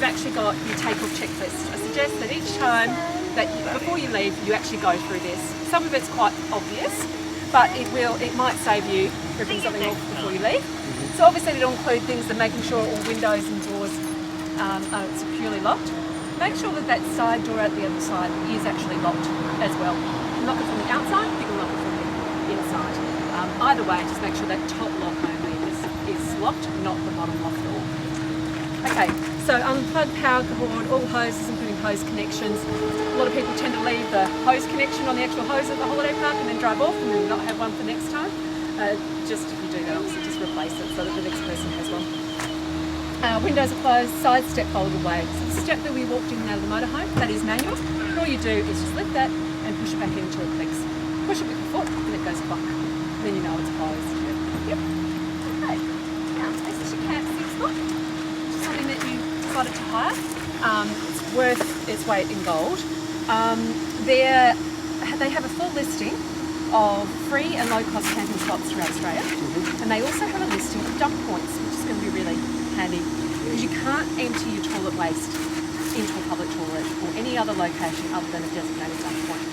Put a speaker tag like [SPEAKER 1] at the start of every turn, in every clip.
[SPEAKER 1] you've actually got your take-off checklist. I suggest that each time before you leave, you actually go through this. Some of it's quite obvious, but it might save you ripping something off before you leave. So obviously it'll include things like making sure all windows and doors are securely locked. Make sure that that side door at the other side is actually locked as well. You can lock it from the outside, you can lock it from the inside. Either way, just make sure that top lock only is locked, not the bottom lock door. Okay, so unplug power cord, all hoses including hose connections. A lot of people tend to leave the hose connection on the actual hose at the holiday park and then drive off and then not have one for next time. Just if you do that, obviously just replace it so that the next person has one. Windows are closed, side step folded away. So the step that we walked in and out of the motorhome, that is manual. And all you do is just lift that and push it back in until it clicks. Push it with your foot and it goes clock. Then you know it's closed. Yep. Okay. Now, this is your camp 6 foot. Something that you decided to hire. It's worth its weight in gold. They have a full listing of free and low-cost camping spots throughout Australia, and they also have a listing of dump points, which is going to be really handy because you can't empty your toilet waste into a public toilet or any other location other than a designated dump point.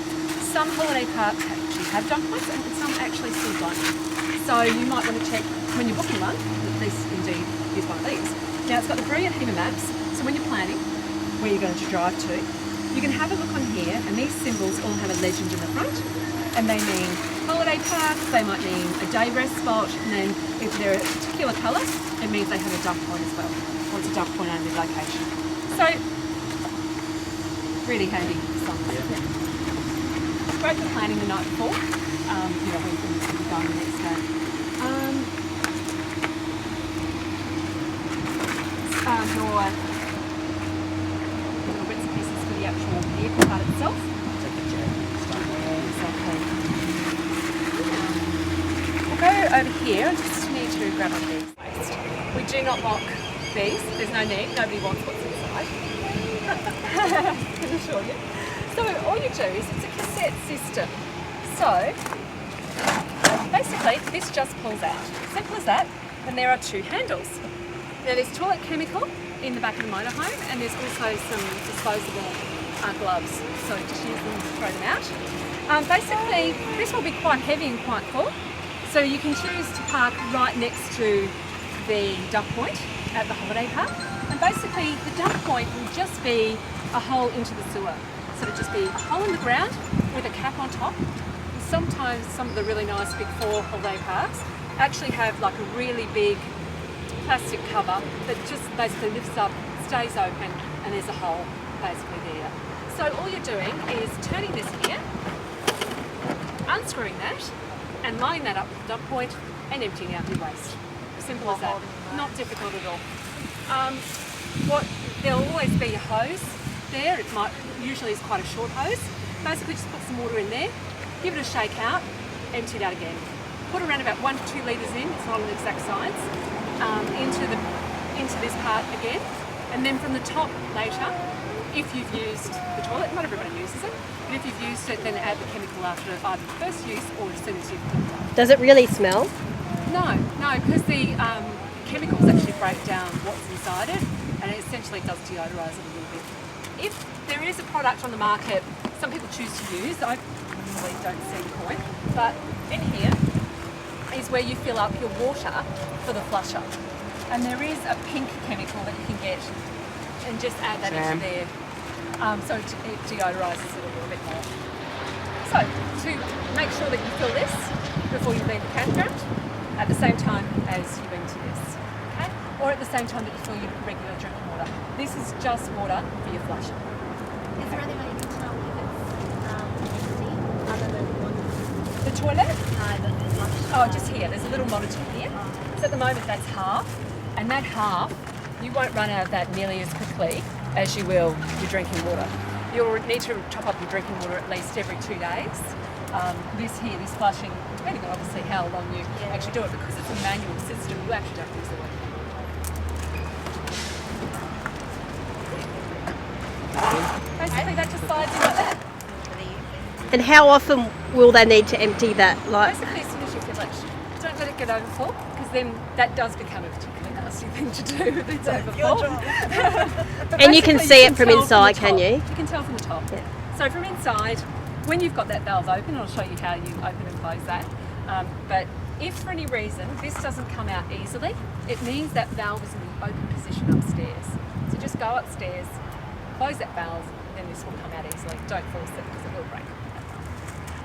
[SPEAKER 1] Some holiday parks actually have dump points, and some actually still don't. So you might want to check when you're booking one that this indeed is one of these. Now it's got the brilliant HEMA maps, so when you're planning where you're going to drive to, you can have a look on here, and these symbols all have a legend in the front, and they mean holiday park, they might mean a day rest spot, and then if they're a particular colour, it means they have a dump point as well, or it's a dump point only location. So, really handy for some. Yeah. It's great for planning the night before, you know, when you're going the next day. Your little bits and pieces for the actual vehicle part itself. Exactly. We'll go over here and just need to grab on these. We do not lock these. There's no need. Nobody wants what's inside. I can assure you. So all you do is it's a cassette system. So basically this just pulls out. Simple as that. And there are 2 handles. Now there's toilet chemical in the back of the motorhome, and there's also some disposable gloves, so just use them to throw them out. Basically, this will be quite heavy and quite full, so you can choose to park right next to the dump point at the holiday park, and basically the dump point will just be a hole into the sewer. So it'll just be a hole in the ground with a cap on top. And sometimes some of the really nice big 4 holiday parks actually have like a really big plastic cover that just basically lifts up, stays open, and there's a hole basically there. So all you're doing is turning this here, unscrewing that, and lining that up with the dump point and emptying out your waste. Simple as that. Not difficult at all. There'll always be a hose there. Usually is quite a short hose. Basically just put some water in there, give it a shake out, empty it out again. Put around about 1 to 2 litres in, it's not an exact science, into this part again, and then from the top later, if you've used the toilet, not everybody uses it, but if you've used it, then add the chemical after either the first use or as soon as you've cleaned it.
[SPEAKER 2] Does it really smell?
[SPEAKER 1] No, because the chemicals actually break down what's inside it, and it essentially does deodorise it a little bit. If there is a product on the market some people choose to use, I really don't see the point, but in here is where you fill up your water for the flusher. And there is a pink chemical that you can get and just add that into there. So it deodorises it a little bit more. So to make sure that you fill this before you leave the campground at the same time as you empty this, okay? Or at the same time that you fill your regular drinking water. This is just water for your flusher.
[SPEAKER 3] Is there any way you can tell if it's empty other than one?
[SPEAKER 1] The toilet?
[SPEAKER 3] The flush.
[SPEAKER 1] Oh, just here. There's a little monitor here. So at the moment that's half, and that half, you won't run out of that nearly as quickly as you will your drinking water. You'll need to top up your drinking water at least every 2 days. This flushing, depending on obviously how long you actually do it, because it's a manual system, you actually don't use the water. Basically that just slides in like that.
[SPEAKER 2] And how often will they need to empty that?
[SPEAKER 1] Basically as soon as you fill it. Don't let it get overfull, because then that does become a particularly nasty nasty thing to do if it's overfull.
[SPEAKER 2] And you can see it from inside, can you?
[SPEAKER 1] You can tell from the top.
[SPEAKER 2] Yeah.
[SPEAKER 1] So from inside, when you've got that valve open, I'll show you how you open and close that. But if for any reason this doesn't come out easily, it means that valve is in the open position upstairs. So just go upstairs, close that valve, then this will come out easily. Don't force it because it will break.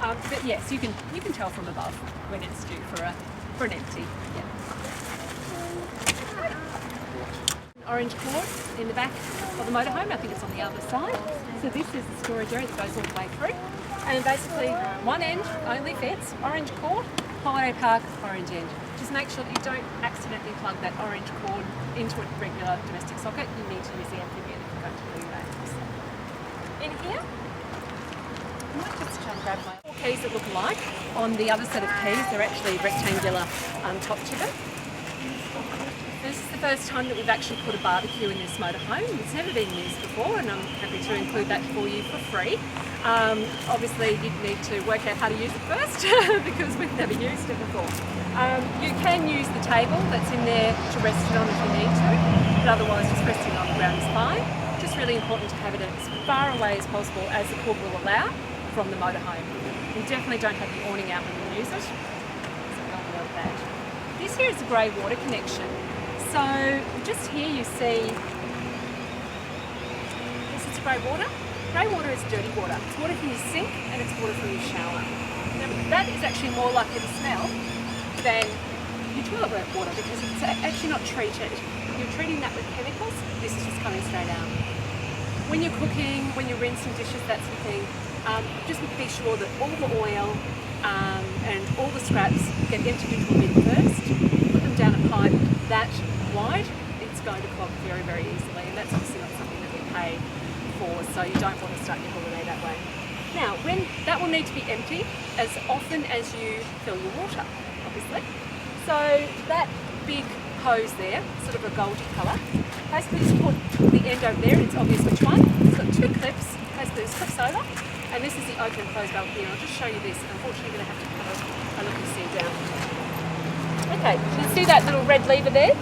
[SPEAKER 1] But yes, you can tell from above when it's due for an empty. Yeah. Orange cord in the back of the motorhome. I think it's on the other side. So this is the storage area that goes all the way through. And basically one end only fits, orange cord, holiday park, orange end. Just make sure that you don't accidentally plug that orange cord into a regular domestic socket. You need to use the amphibian if you're going to do that. In here, I might just try and grab my four keys that look alike. On the other set of keys, they're actually rectangular top to them. This is the first time that we've actually put a barbecue in this motorhome. It's never been used before, and I'm happy to include that for you for free. Obviously, you'd need to work out how to use it first because we've never used it before. You can use the table that's in there to rest it on if you need to, but otherwise just resting it on the ground is fine. Just really important to have it as far away as possible as the cord will allow from the motorhome. You definitely don't have the awning out when you use it, so don't worry about that. This here is a grey water connection. So just here you see, this is grey water. Grey water is dirty water. It's water from your sink and it's water from your shower. Now that is actually more likely to smell than your toilet water because it's actually not treated. You're treating that with chemicals, this is just coming straight out. When you're cooking, when you're rinsing dishes, that sort of thing, just be sure that all the oil and all the scraps get emptied into a bin first. Put them down a pipe that wide, it's going to clog very, very easily, and that's obviously not something that we pay for, so you don't want to start your holiday that way. Now, that will need to be emptied as often as you fill your water, obviously. So that big hose there, sort of a goldy colour, basically just put the end over there, and it's obvious which one. It's got two clips, basically this clips over, and this is the open and close valve here. I'll just show you this. Unfortunately, you're going to have to put a look and see down. Okay, you can see that little red lever there.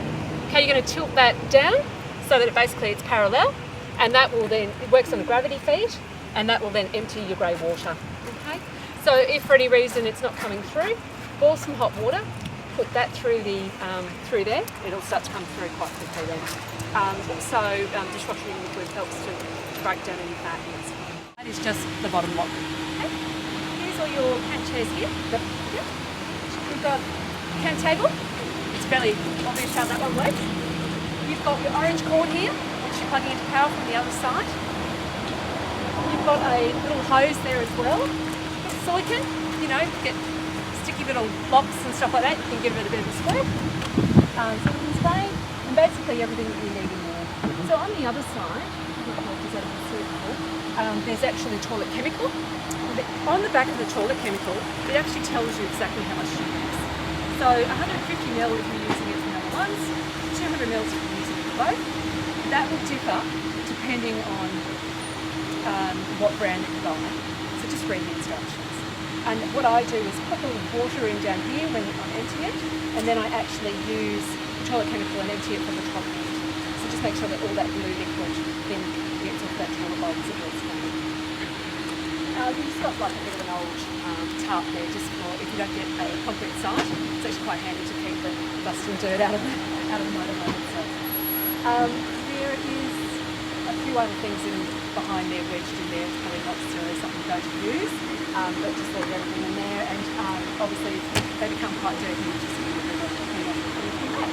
[SPEAKER 1] Okay, you're going to tilt that down so that basically it's parallel, and that will then, it works on a gravity feed, and that will then empty your grey water. Okay, so if for any reason it's not coming through, boil some hot water, put that through through there. It'll start to come through quite quickly then. Also, dishwashing liquid helps to break down any fat. That is just the bottom lock. Okay, here's all your can chairs here. Yep. We've got can table. It's fairly obvious how that one works. You've got your orange cord here, which you're plugging into power from the other side. You've got a little hose there as well. Got silicone, you know, get sticky little locks and stuff like that. You can give it a bit of a squirt. Silicone spray, and basically everything that you need in there. So on the other side, there's actually toilet chemical. On the back of the toilet chemical, it actually tells you exactly how much to use. So 150ml if you're using it for number ones, 200ml if you're using it for both. That will differ depending on what brand that you buy. So just read the instructions. And what I do is put a little water in down here when I'm emptying it, and then I actually use toilet chemical and empty it from the top end. So just make sure that all that blue liquid then gets off that toilet bowl as it gets going. We've just got like a bit of an old tarp there just for if you don't get a concrete site. It's actually quite handy to keep the dust and dirt out of the motorhome itself. There is a few other things behind there wedged in there. It's probably not necessarily something you're going to use, but just leave everything in there, and obviously if they become quite dirty, you just clean off anything back.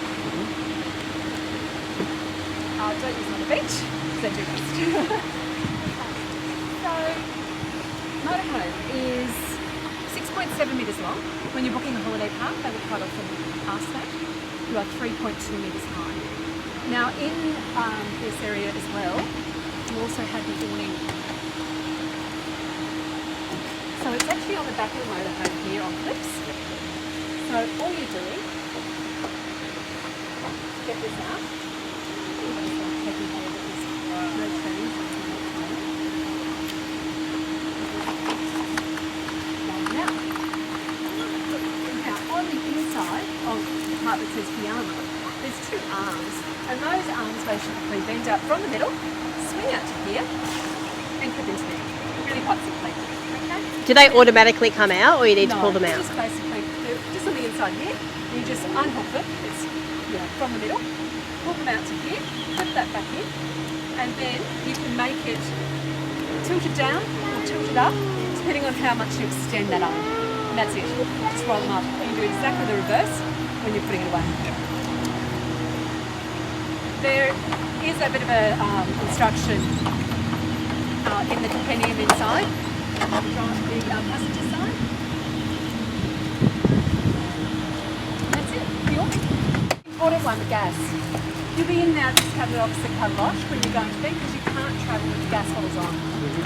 [SPEAKER 1] Don't use them on the beach because they do rust. So motorhome is 6.7 metres long. When you're booking a holiday park, they will quite often ask that. You are 3.2 metres high. Now in this area as well, you also have the awning. So it's actually on the back of the motorhome here on clips. So all you're doing, get this out. Now on the inside of the part that says piano, there's two arms, and those arms basically bend out from the middle, swing out to here, and clip into there. Really quite simply. Okay?
[SPEAKER 2] Do they automatically come out, or you need to pull them
[SPEAKER 1] No,
[SPEAKER 2] out?
[SPEAKER 1] just basically, just on the inside here, you just unhook them, it's, from the middle, pull them out to here, clip that back in, and then you can make it tilted down or tilted up, depending on how much you extend that arm. And that's it. Just roll them up. And you do exactly the reverse when you're putting it away. There is a bit of a instruction in the compendium inside, the passenger side. That's it. The awning. Important one, the gas. You'll be in now just have the opposite cut-off when you're going to be, because you can't travel with the gas holes on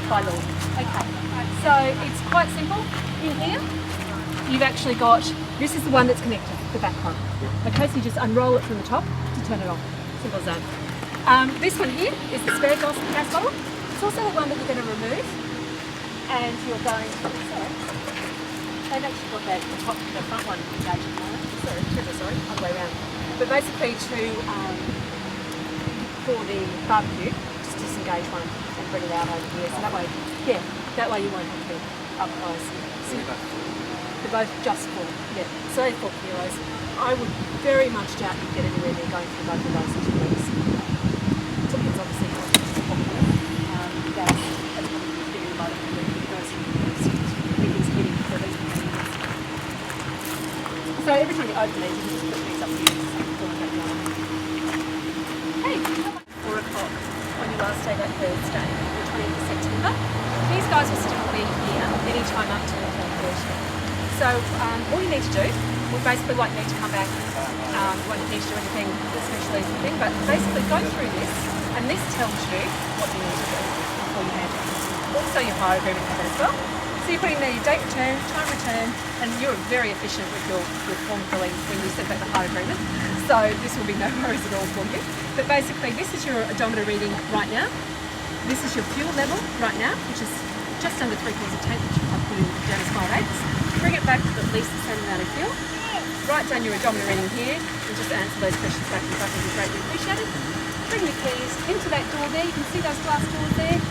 [SPEAKER 1] by law. Okay, so it's quite simple. In here, you've actually got, this is the one that's connected, the back one. Okay, so you just unroll it from the top to turn it on. Simple as that. This one here is the spare gas bottle. It's also the one that you're going to remove, and you're going, sorry, they've actually got the front one engaged. Sorry, other way around. But basically for the barbecue, just disengage one and bring it out over here. So that way, that way you won't have to be up close. So they're both just full, so 4 kilos. I would very much doubt you get anywhere near going through both of those techniques. Depends obviously on gas. That's probably the bigger motor because everything's hitting for these components. So every time you open these, you just put these up here. Hey, 4 o'clock on your last day, that Thursday, the 20th of September. These guys will still be here any time up to 4:30. So all you need to do, we basically won't need to come back, won't need to do anything especially anything, but basically go through this, and this tells you what you need to do before you hand it. Also your hire agreement has it as well. So you're putting there your date return, time return, and you're very efficient with your form filling when you send back the hire agreement. So this will be no worries at all for you. But basically this is your odometer reading right now. This is your fuel level right now, which is just under 3 quarters of tank, which I've put in down as 5/8. Bring it back to at least the same amount of fuel. Write down your odometer reading here and just answer those questions back and forth. Would be greatly appreciated. Bring your keys into that door there. You can see those glass doors there,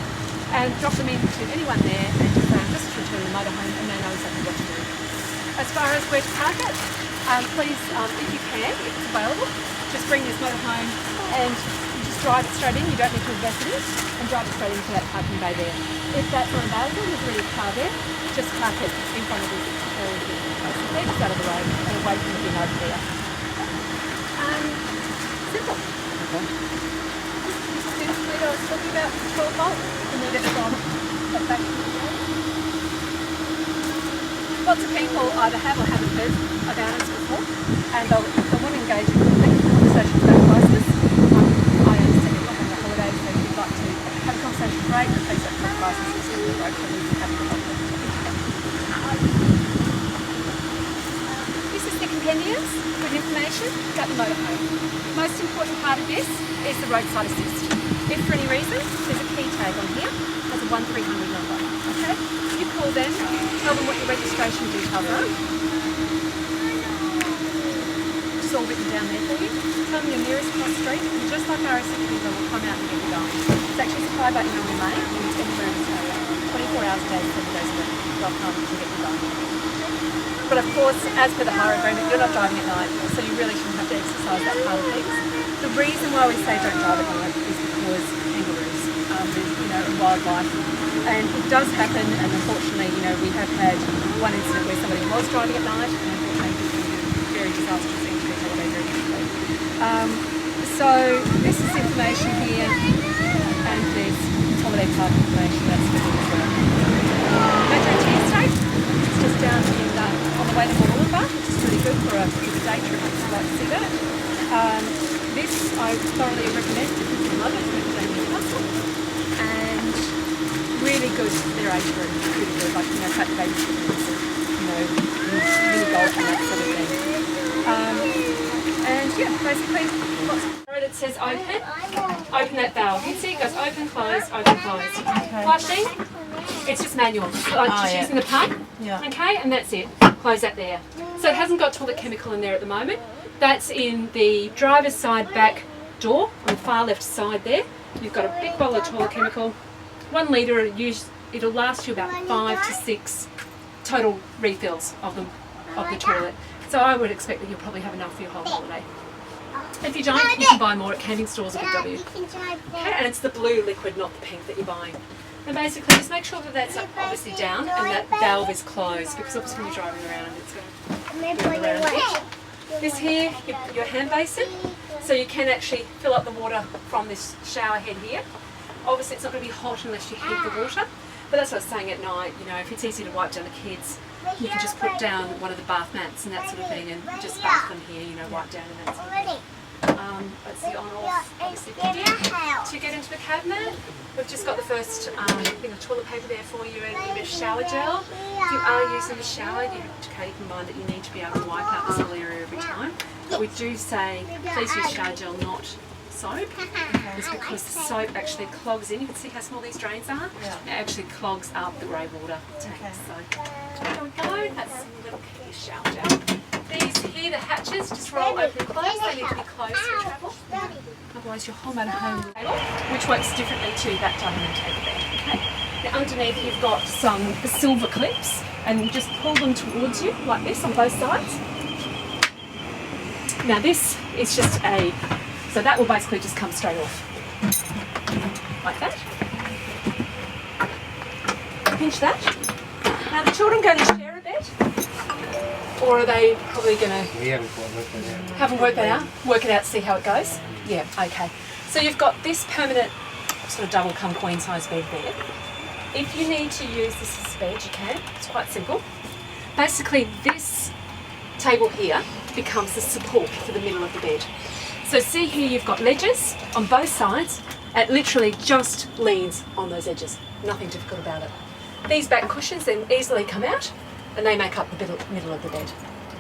[SPEAKER 1] and drop them into anyone there, and just return the motorhome, and they know exactly what to do. As far as where to park it, please, if you can, if it's available, just bring this motorhome and you just drive it straight in. You don't need to invest in it, and drive it straight into that parking bay there. If that's not available, there's already a car there. Just park it in front of the basically, just out of the road and away from the bin over there. Simple.
[SPEAKER 2] Okay.
[SPEAKER 1] This leader I was talking about, 12 volt, you can lead it from that back to the road. Lots of people either have or haven't heard about us before, and they'll want to engage in conversations about prices. I understand you're not on the holidays, so if you'd like to have a conversation, great, but please don't put prices, it's going to be great for you to have a conversation. This is the compendiums with information about the motorhome. The most important part of this is the roadside assist. If for any reason there's a key tag on here, there's a 1300 number. Okay? You call them, tell them what your registration details are. It's all written down there for you. Tell them your nearest cross street, and just like RSC people will come out and get you going. It's actually supplied by Illinois Main, and it's anywhere in Australia. 24 hours a day, 7 days a week. They'll come to get you going. But of course, as per the hire agreement, you're not driving at night, so you really shouldn't have to exercise that part of things. The reason why we say don't drive at night is because kangaroos, and wildlife. And it does happen, and unfortunately, we have had one incident where somebody was driving at night, and unfortunately it was very disastrous injury holiday very quickly. So this is information here, and there's holiday park information that's for you as well. Metro Interstate, it's just down in on the way to Motorhome, which is really good for a day trip if you'd like to see that. This I thoroughly recommend because I love it, representing Newcastle, and really good for their age group, really good, like fat baby chickens, mini golf and that sort of thing. And yeah, basically it says open that valve. You can see it goes open, close, open, close.
[SPEAKER 4] Okay.
[SPEAKER 1] Flushing, it's just manual, like just using the pump.
[SPEAKER 4] Yeah.
[SPEAKER 1] Okay, and that's it. close that there. So it hasn't got toilet chemical in there at the moment. That's in the driver's side back door on the far left side there. You've got a big bowl of toilet chemical, 1 litre. It'll last you about 5 to 6 total refills of the toilet. So I would expect that you'll probably have enough for your whole holiday. If you don't, you can buy more at camping stores or Big W. Okay, and it's the blue liquid, not the pink, that you're buying. And basically just make sure that that's obviously down and that valve is closed, because obviously when you're driving around it's going to move around. This here, your hand basin, so you can actually fill up the water from this shower head here. Obviously it's not going to be hot unless you heat the water, but that's what I was saying at night, you know, if it's easy to wipe down the kids, you can just put down one of the bath mats and that sort of thing and just bath them here, you know, wipe down and that sort of thing. That's the on-off, obviously, to get into the cabinet. We've just got the first thing of toilet paper there for you and a bit of shower gel. If you are using the shower, you have to keep in mind that you need to be able to wipe out this whole area every time. But we do say, please use shower gel, not soap. It's because the soap actually clogs in. You can see how small these drains are. It actually clogs up the grey water tanks. So there we go. That's a little key of shower gel. These here, the hatches, just roll open and close. They need to be closed for travel. Otherwise your whole motorhome table, which works differently to that diamond table there. Okay. Now underneath you've got some silver clips, and you just pull them towards you like this on both sides. Now this is just so that will basically just come straight off. Like that. Pinch that. Now the children going to share a bed? Or are they probably going to...
[SPEAKER 4] We haven't worked that out.
[SPEAKER 1] Haven't worked that out? Work it out, see how it goes? Yeah, okay. So you've got this permanent sort of double cum queen size bed there. If you need to use this as a bed, you can. It's quite simple. Basically this table here becomes the support for the middle of the bed. So see here you've got ledges on both sides. It literally just leans on those edges. Nothing difficult about it. These back cushions then easily come out and they make up the middle of the bed.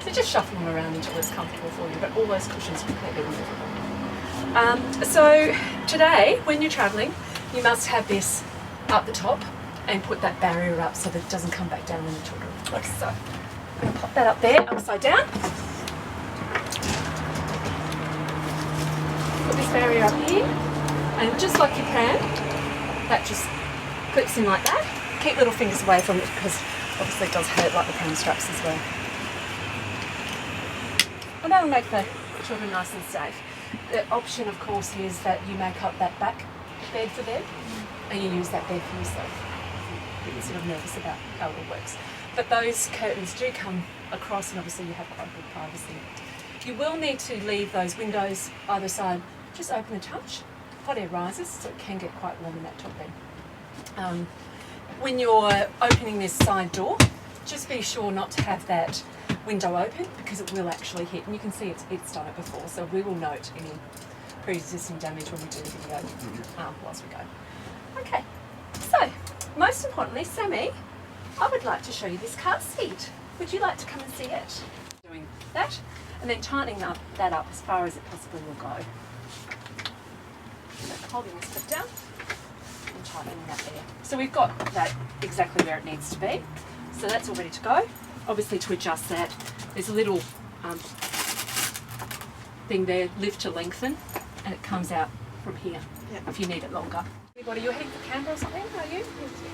[SPEAKER 1] So just shuffle them around until it's comfortable for you, but all those cushions are completely removable. So today, when you're travelling, you must have this up the top and put that barrier up so that it doesn't come back down when the children. Like so. I'm going to pop that up there, upside down. Put this barrier up here, and just like your pram, that just clips in like that. Keep little fingers away from it because obviously it does hurt like the pram straps as well. And that'll make the children nice and safe. The option of course is that you make up that back bed for them and you use that bed for yourself. You're sort of nervous about how it all works. But those curtains do come across and obviously you have quite good privacy. You will need to leave those windows either side just open a touch. Hot air rises so it can get quite warm in that top bed. When you're opening this side door, just be sure not to have that window open because it will actually hit, and you can see it's done it before, so we will note any pre-existing damage when we do the video whilst we go. Okay, so most importantly, Sammy, I would like to show you this car seat. Would you like to come and see it? Doing that, and then tightening that up as far as it possibly will go. So holding this clip down and tightening that there. So we've got that exactly where it needs to be. So that's all ready to go. Obviously to adjust that, there's a little thing there, lift to lengthen, and it comes out from here if you need it longer. Anybody, you're heading for Canberra or something, are you?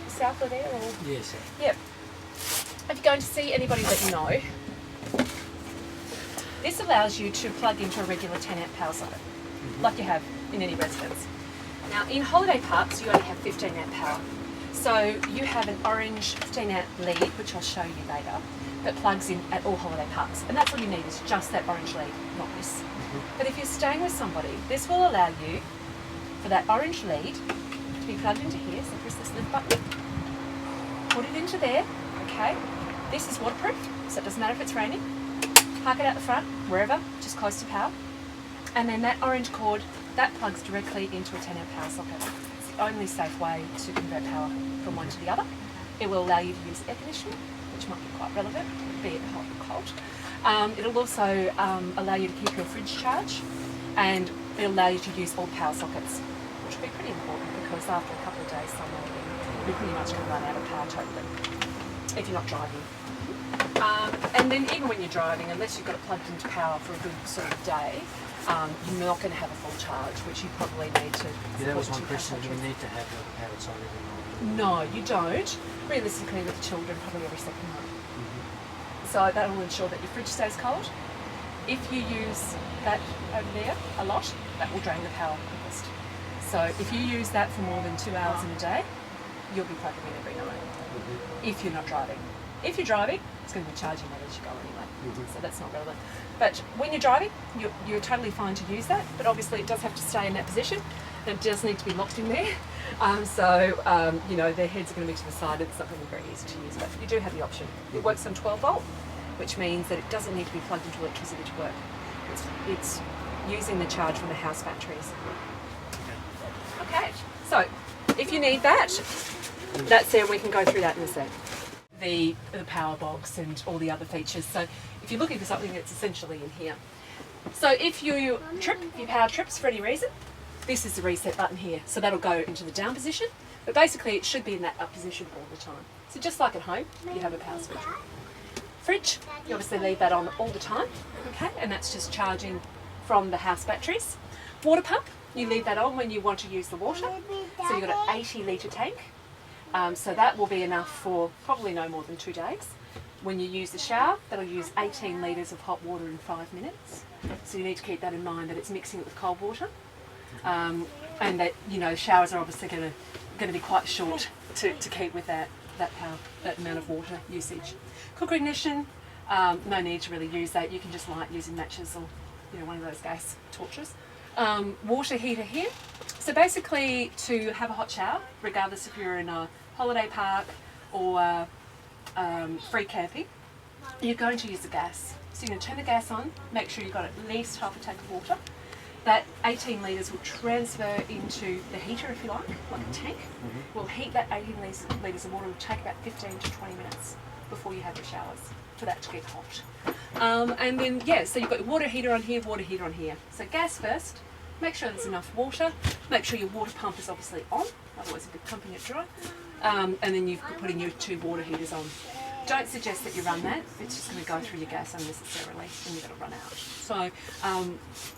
[SPEAKER 1] South of there or?
[SPEAKER 4] Yes.
[SPEAKER 1] Yep. If you're going to see anybody that you know, this allows you to plug into a regular 10 amp power socket, like you have in any residence. Now in holiday parks you only have 15 amp power. So you have an orange 15 amp lead, which I'll show you later, that plugs in at all holiday parks. And that's all you need is just that orange lead, not this. But if you're staying with somebody, this will allow you for that orange lead to be plugged into here. So press this lift button, put it into there, okay. This is waterproof, so it doesn't matter if it's raining. Park it out the front, wherever, just close to power. And then that orange cord, that plugs directly into a 10 amp power socket. It's the only safe way to convert power from one to the other. It will allow you to use air conditioning, which might be quite relevant, be it hot or cold. It'll also allow you to keep your fridge charged, and it'll allow you to use all power sockets, which will be pretty important because after a couple of days somewhere, you're pretty much going to run out of power totally, if you're not driving. And then even when you're driving, unless you've got it plugged into power for a good sort of day, you're not going to have a full charge, which you probably need to.
[SPEAKER 4] Yeah, that was my question. Do we need to have a powered side every morning?
[SPEAKER 1] No, you don't. Realistically, with the children, probably every second night. So that will ensure that your fridge stays cold. If you use that over there a lot, that will drain the power quickest. So if you use that for more than 2 hours in a day, you'll be plugging in every night. If you're not driving. If you're driving, it's going to be charging that as you go anyway. So that's not relevant. But when you're driving, you're totally fine to use that. But obviously it does have to stay in that position. It does need to be locked in there. You know, their heads are going to be to the side. It's not going to be very easy to use, but you do have the option. It works on 12 volt, which means that it doesn't need to be plugged into electricity to work. It's using the charge from the house batteries. Okay, so if you need that, that's there. We can go through that in a sec. The power box and all the other features. So if you're looking for something that's essentially in here. So if your power trips for any reason, this is the reset button here. So that'll go into the down position, but basically it should be in that up position all the time. So just like at home, you have a power switch. Fridge, you obviously leave that on all the time, okay? And that's just charging from the house batteries. Water pump, you leave that on when you want to use the water. So you've got an 80 litre tank. So that will be enough for probably no more than 2 days. When you use the shower, that'll use 18 litres of hot water in 5 minutes. So you need to keep that in mind, that it's mixing it with cold water. And that, you know, showers are obviously going to be quite short to keep with that power, that amount of water usage. Cooker ignition, no need to really use that. You can just light using matches or, you know, one of those gas torches. Water heater here. So basically, to have a hot shower, regardless if you're in a holiday park or free camping, you're going to use the gas. So you're going to turn the gas on, make sure you've got at least half a tank of water. That 18 litres will transfer into the heater, if you like a tank. We'll heat that 18 litres of water. It will take about 15 to 20 minutes before you have your showers for that to get hot. And then, yeah, so you've got your water heater on here, water heater on here. So gas first, make sure there's enough water, make sure your water pump is obviously on, otherwise you'll be pumping it dry. And then you've put in your 2 water heaters on. Don't suggest that you run that, it's just going to go through your gas unnecessarily and you're going to run out. So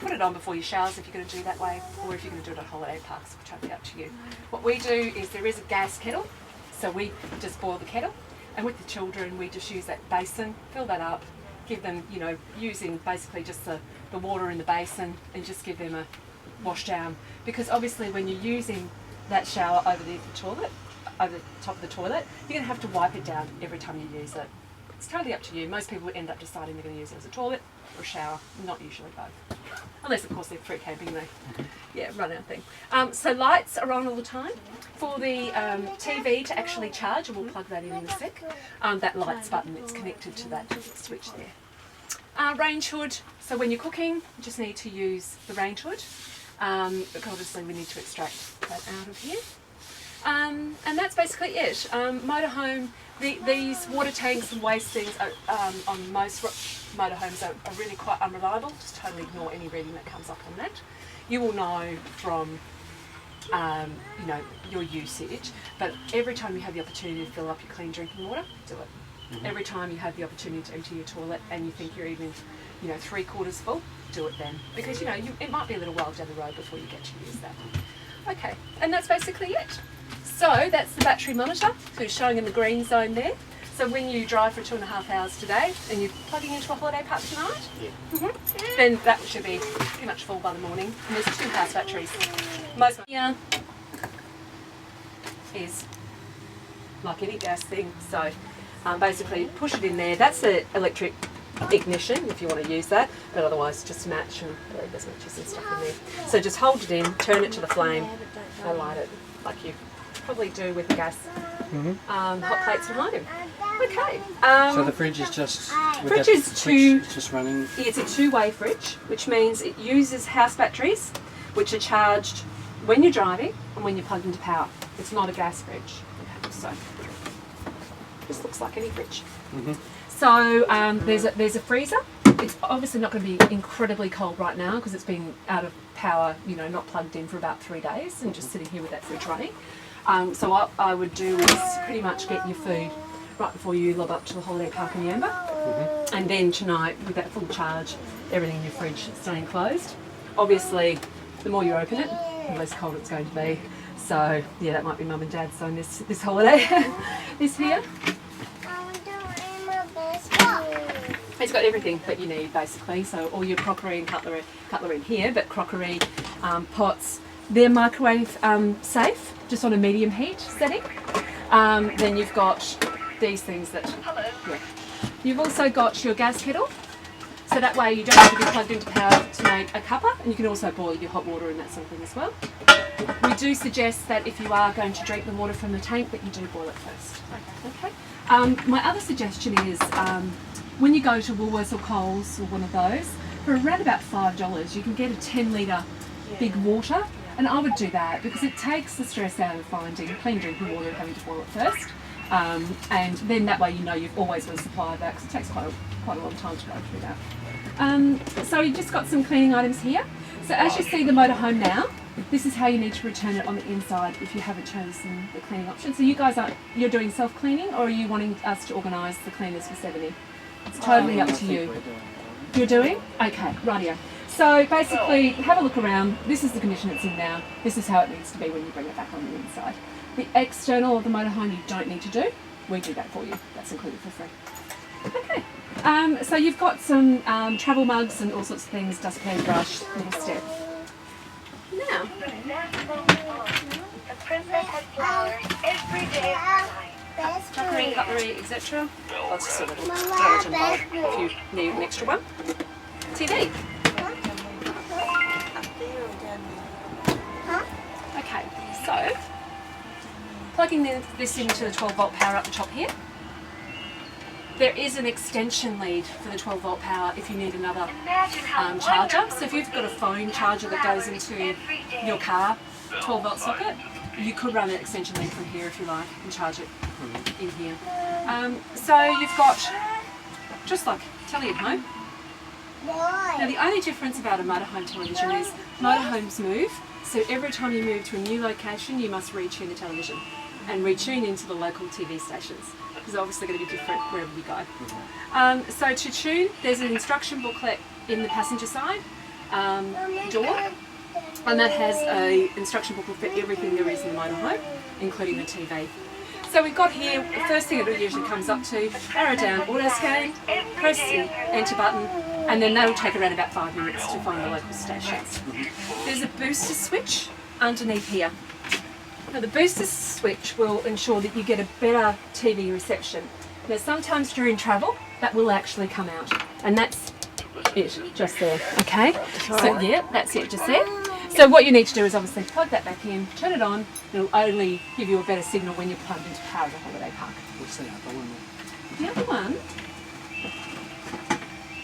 [SPEAKER 1] put it on before your showers if you're going to do that way, or if you're going to do it at holiday parks, which will be up to you. What we do is there is a gas kettle, so we just boil the kettle, and with the children we just use that basin, fill that up, give them, you know, using basically just the water in the basin, and just give them a wash down. Because obviously when you're using that shower over the toilet, over the top of the toilet, you're going to have to wipe it down every time you use it. It's totally up to you. Most people end up deciding they're going to use it as a toilet or a shower, not usually both. Unless of course they're free camping, they run out thing. So lights are on all the time. For the TV to actually charge, and we'll plug that in a sec, that lights button, it's connected to that switch there. Range hood, so when you're cooking, you just need to use the range hood, because obviously we need to extract that out of here. And that's basically it. Motorhome, these water tanks and waste things are, on most motorhomes are really quite unreliable. Just totally ignore any reading that comes up on that. You will know from you know, your usage, but every time you have the opportunity to fill up your clean drinking water, do it. Every time you have the opportunity to empty your toilet and you think you're even, you know, 3/4 full, do it then. Because, you know, it might be a little while down the road before you get to use that. Okay, and that's basically it. So that's the battery monitor, so it's showing in the green zone there. So when you drive for 2.5 hours today and you're plugging into a holiday park tonight, then that should be pretty much full by the morning. And there's 2 house batteries. Most here is like any gas thing, so basically push it in there. That's the electric ignition if you want to use that, but otherwise just match, and there's matches and stuff in there. So just hold it in, turn it to the flame, and light it like you probably do with gas hot plates at home. Okay.
[SPEAKER 4] So the fridge is just
[SPEAKER 1] fridge is
[SPEAKER 4] it's just running.
[SPEAKER 1] It's a 2-way fridge, which means it uses house batteries, which are charged when you're driving and when you're plugged into power. It's not a gas fridge. Okay, so this looks like any fridge. So there's a freezer. It's obviously not going to be incredibly cold right now because it's been out of power, you know, not plugged in for about 3 days and just sitting here with that fridge running. So what I would do is pretty much get your food right before you lob up to the holiday park in Yamba. And then tonight, with that full charge, everything in your fridge staying closed. Obviously, the more you open it, the less cold it's going to be. So yeah, that might be mum and dad's zone this holiday. This here. It's got everything that you need basically. So all your crockery and cutlery in here, but crockery, pots, they're microwave safe, just on a medium heat setting. Then you've got these things that, yeah. You've also got your gas kettle. So that way you don't have to be plugged into power to make a cuppa, and you can also boil your hot water and that sort of thing as well. We do suggest that if you are going to drink the water from the tank, that you do boil it first. Okay. My other suggestion is when you go to Woolworths or Coles or one of those, for around about $5, you can get a 10-litre big water, and I would do that because it takes the stress out of finding clean drinking water and having to boil it first. And then that way you know you've always got a supply of that, because it takes quite a long time to go through that. So you've just got some cleaning items here. So as you see the motorhome now, this is how you need to return it on the inside if you haven't chosen the cleaning option. So you guys you're doing self-cleaning, or are you wanting us to organise the cleaners for 70? It's totally up to you. You're doing? Okay, rightio. So basically, have a look around. This is the condition it's in now. This is how it needs to be when you bring it back on the inside. The external of the motorhome you don't need to do. We do that for you. That's included for free. Okay. So you've got some travel mugs and all sorts of things, dustpan, brush, little step. Now,
[SPEAKER 5] The princess has flowers every day of her life.
[SPEAKER 1] crockery, cutlery, etc. Lots of sort of little gelatin bowl if you need an extra one. TV. Okay, so plugging this into the 12-volt power up the top here. There is an extension lead for the 12-volt power if you need another charger. So if you've got a phone charger that goes into your car 12-volt socket, you could run an extension lead from here if you like and charge it in here. So you've got just like telly at home. Now the only difference about a motorhome television is motorhomes move, so every time you move to a new location you must retune the television and retune into the local TV stations, because they're obviously going to be different wherever you go. So to tune, there's an instruction booklet in the passenger side door, and that has an instruction booklet for everything there is in the motorhome, including the TV. So we've got here, the first thing it usually comes up to, arrow down, auto scan, press the enter button, and then that'll take around about 5 minutes to find the local stations. There's a booster switch underneath here. Now the booster switch will ensure that you get a better TV reception. Now sometimes during travel that will actually come out, and that's it, just there, okay? So yeah, that's it, just there. So what you need to do is obviously plug that back in, turn it on, it'll only give you a better signal when you're plugged into power of the holiday park.
[SPEAKER 4] What's the other one?
[SPEAKER 1] The other one,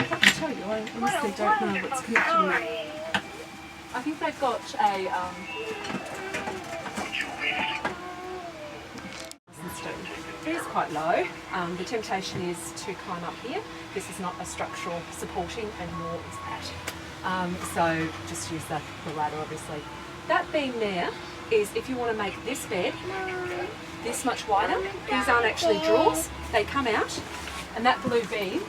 [SPEAKER 1] I have to tell you, I honestly don't know what's connected to it. I think they've got a it is quite low. The temptation is to climb up here. This is not a structural supporting, and nor is that. So just use the ladder, obviously. That beam there is if you want to make this bed this much wider. These aren't actually drawers, they come out, and that blue beam